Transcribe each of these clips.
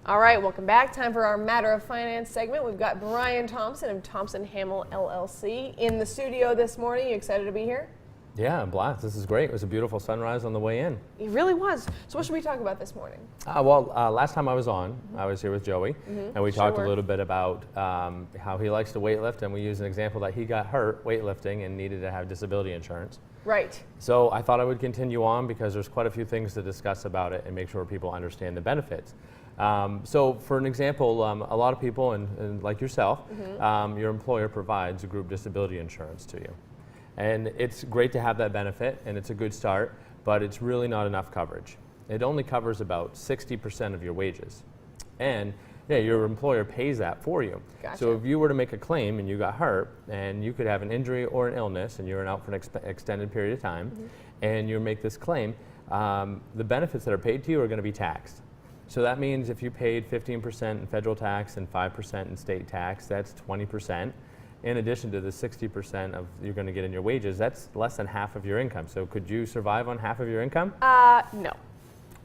All right, welcome back. Time for our Matter of Finance segment. We've got Brian Thompson of Thompson-Hamel LLC in the studio this morning. You excited to be here? Yeah, I'm blessed. This is great. It was a beautiful sunrise on the way in. It really was. So what should we talk about this morning? Last time I was on, I was here with Joey, and we talked a little bit about how he likes to weightlift, and we used an example that he got hurt weightlifting and needed to have disability insurance. Right. So I thought I would continue on because there's quite a few things to discuss about it and make sure people understand the benefits. So for an example, a lot of people, and like yourself, your employer provides a group disability insurance to you. And it's great to have that benefit, and it's a good start, but it's really not enough coverage. It only covers about 60% of your wages. And yeah, your employer pays that for you. Gotcha. So if you were to make a claim and you got hurt, and you could have an injury or an illness, and you're out for an extended period of time, and you make this claim, the benefits that are paid to you are going to be taxed. So that means if you paid 15% in federal tax and 5% in state tax, that's 20%. In addition to the 60% of you're going to get in your wages, that's less than half of your income. So could you survive on half of your income? No.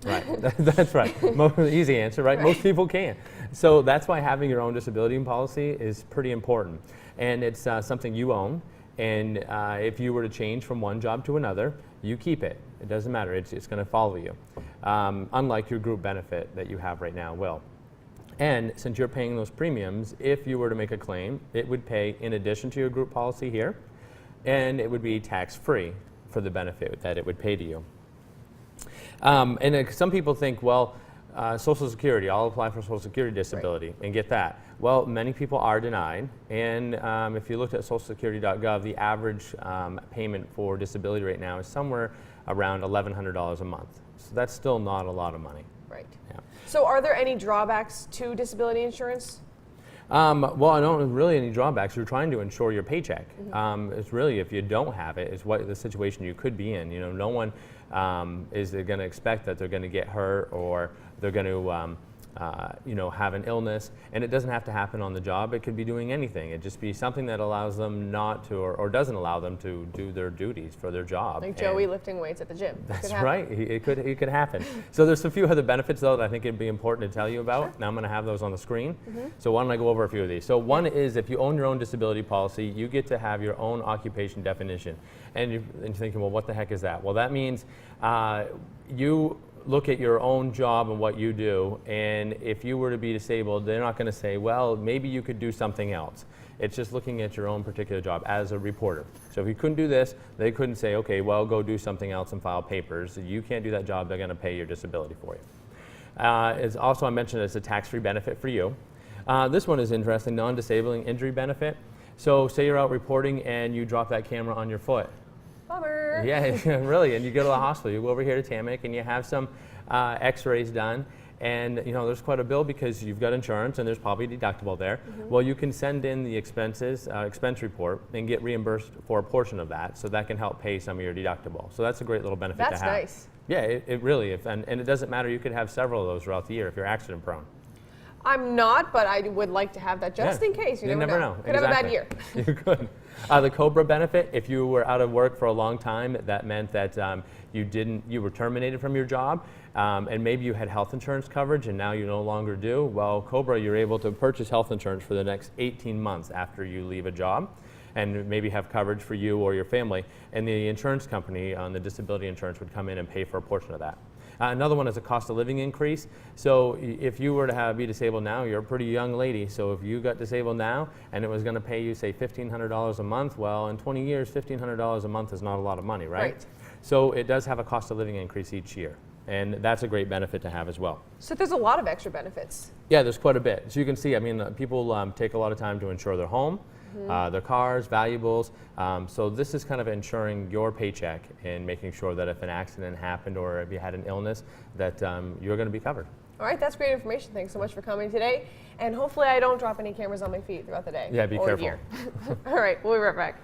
Right, that's right. Easy answer, right? Most people can't. So that's why having your own disability policy is pretty important. And it's something you own. And if you were to change from one job to another, you keep it. It doesn't matter. It's going to follow you. Unlike your group benefit that you have right now will. And since you're paying those premiums, if you were to make a claim, it would pay in addition to your group policy here, and it would be tax-free for the benefit that it would pay to you. Some people think, well, Social Security, I'll apply for Social Security disability and get that. Well, many people are denied, and if you looked at socialsecurity.gov, the average payment for disability right now is somewhere around $1,100 a month. So that's still not a lot of money. Right. Yeah. So are there any drawbacks to disability insurance? Well, I don't really any drawbacks. You're trying to insure your paycheck. It's really, if you don't have it, it's what the situation you could be in. You know, no one is going to expect that they're going to get hurt or they're going to have an illness, and it doesn't have to happen on the job. It could be doing anything. It just be something that allows them not to, or doesn't allow them to do their duties for their job. Like Joey lifting weights at the gym. That's right. It could happen. So there's a few other benefits though that I think it'd be important to tell you about. Sure. Now I'm going to have those on the screen. So why don't I go over a few of these? So one is if you own your own disability policy, you get to have your own occupation definition. And you're thinking, well, what the heck is that? Well, that means you look at your own job and what you do, and if you were to be disabled, they're not going to say, well, maybe you could do something else. It's just looking at your own particular job as a reporter. So if you couldn't do this, they couldn't say, okay, well, go do something else and file papers. You can't do that job, they're going to pay your disability for you. It's also, I mentioned it's a tax-free benefit for you. This one is interesting, non-disabling injury benefit. So say you're out reporting and you drop that camera on your foot. Bummer. Yeah, really, and you go to the hospital. You go over here to Tamik and you have some x-rays done, and there's quite a bill because you've got insurance and there's probably a deductible there. Well, you can send in the expenses, expense report, and get reimbursed for a portion of that, so that can help pay some of your deductible. So that's a great little benefit to have. That's nice. Yeah, it really is, and it doesn't matter. You could have several of those throughout the year if you're accident prone. I'm not, but I would like to have that just in case. You never know. Could have a bad year. You could. The COBRA benefit, if you were out of work for a long time, that meant that you were terminated from your job, and maybe you had health insurance coverage and now you no longer do. Well, COBRA, you're able to purchase health insurance for the next 18 months after you leave a job, and maybe have coverage for you or your family, and the insurance company on the disability insurance would come in and pay for a portion of that. Another one is a cost of living increase. So if you were to be disabled now, you're a pretty young lady. So if you got disabled now and it was going to pay you, say, $1,500 a month, well, in 20 years, $1,500 a month is not a lot of money, right? So it does have a cost of living increase each year. And that's a great benefit to have as well. So there's a lot of extra benefits. Yeah, there's quite a bit. So you can see, I mean, people take a lot of time to insure their home, their cars, valuables. So this is kind of insuring your paycheck and making sure that if an accident happened or if you had an illness, that you're going to be covered. All right, that's great information. Thanks so much for coming today. And hopefully I don't drop any cameras on my feet throughout the day. Yeah, be careful. All right, we'll be right back.